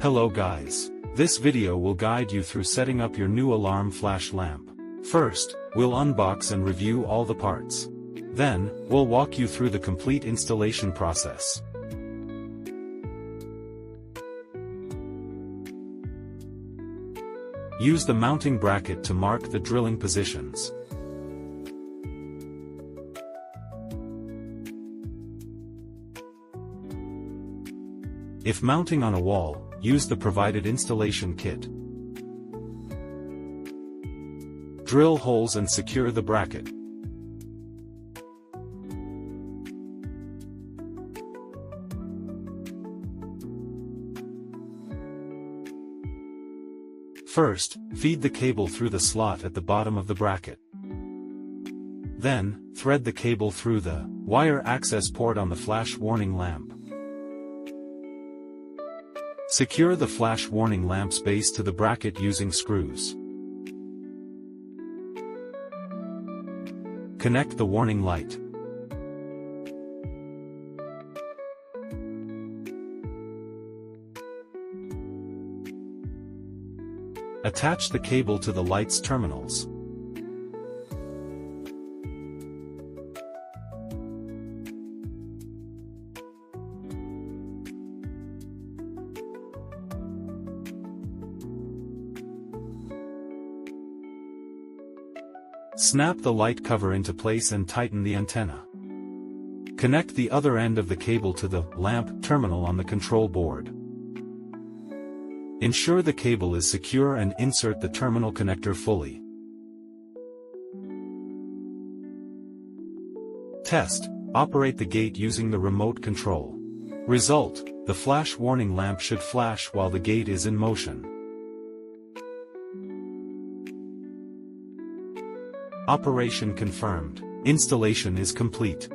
Hello guys. This video will guide you through setting up your new alarm flash lamp. First, we'll unbox and review all the parts. Then, we'll walk you through the complete installation process. Use the mounting bracket to mark the drilling positions. If mounting on a wall, use the provided installation kit. Drill holes and secure the bracket. First, feed the cable through the slot at the bottom of the bracket. Then, thread the cable through the wire access port on the flash warning lamp. Secure the flash warning lamp's base to the bracket using screws. Connect the warning light. Attach the cable to the light's terminals. Snap the light cover into place and tighten the antenna. Connect the other end of the cable to the lamp terminal on the control board. Ensure the cable is secure and insert the terminal connector fully. Test: operate the gate using the remote control. Result: the flash warning lamp should flash while the gate is in motion. Operation confirmed. Installation is complete.